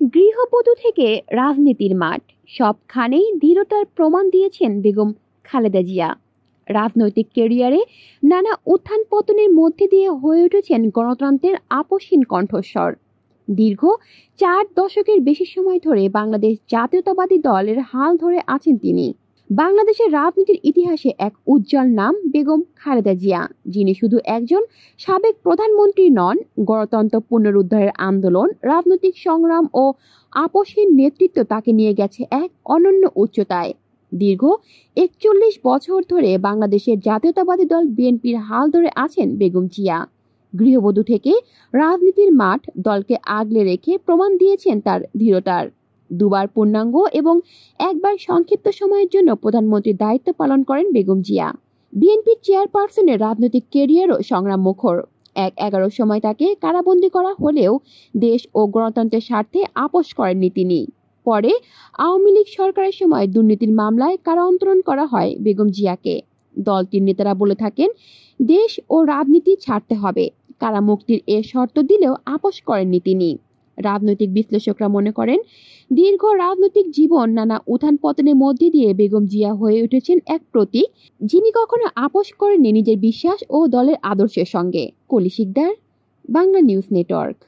গৃহবধূ থেকে রাজনীতির মাঠ, সবখানেই দৃঢ়তার প্রমাণ দিয়েছেন বেগম খালেদা জিয়া। রাজনৈতিক ক্যারিয়ারে নানা উত্থান পতনের মধ্যে দিয়ে হয়ে উঠেছেন গণতন্ত্রের আপসহীন কণ্ঠস্বর। দীর্ঘ 4 দশকের বেশি সময় ধরে বাংলাদেশ জাতীয়তাবাদী দলের হাল ধরে আছেন তিনি। বাংলাদেশের রাজনীতির ইতিহাসে এক উজ্জ্বল নাম বেগম খালেদা জিয়া, যিনি শুধু একজন সাবেক প্রধানমন্ত্রী নন, গণতন্ত্র পুনরুদ্ধারের আন্দোলন, রাজনৈতিক সংগ্রাম ও আপসহীন নেতৃত্ব তাকে নিয়ে গেছে এক অনন্য উচ্চতায়। দীর্ঘ 41 বছর ধরে বাংলাদেশের জাতীয়তাবাদী দল বিএনপির হাল ধরে আছেন বেগম জিয়া। গৃহবধূ থেকে রাজনীতির মাঠ, দলকে আগলে রেখে প্রমাণ দিয়েছেন তার দৃঢ়তার। দুবার পূর্ণাঙ্গ এবং একবার সংক্ষিপ্ত সময়ের জন্য প্রধানমন্ত্রীর দায়িত্ব পালন করেন বেগম জিয়া। বিএনপির চেয়ারপারসনের রাজনৈতিক ক্যারিয়ারও সংগ্রাম মুখর। 11 সময় তাকে কারাবন্দী করা হলেও দেশ ও গণতন্ত্রের স্বার্থে আপোস করেননি তিনি। পরে আওয়ামী লীগ সরকারের সময় দুর্নীতির মামলায় কারান্তরণ করা হয় বেগম জিয়াকে। দলটির নেতারা বলে থাকেন, দেশ ও রাজনীতি ছাড়তে হবে। কারামুক্তির এ শর্ত দিলেও আপোস করেননি তিনি। রাজনৈতিক বিশ্লেষকরা মনে করেন, দীর্ঘ রাজনৈতিক জীবন, নানা উত্থান পতনের মধ্যে দিয়ে বেগম জিয়া হয়ে উঠেছেন এক প্রতীক, যিনি কখনো আপোস করেননি নিজের বিশ্বাস ও দলের আদর্শের সঙ্গে। কলি শিকদার, বাংলা নিউজ নেটওয়ার্ক।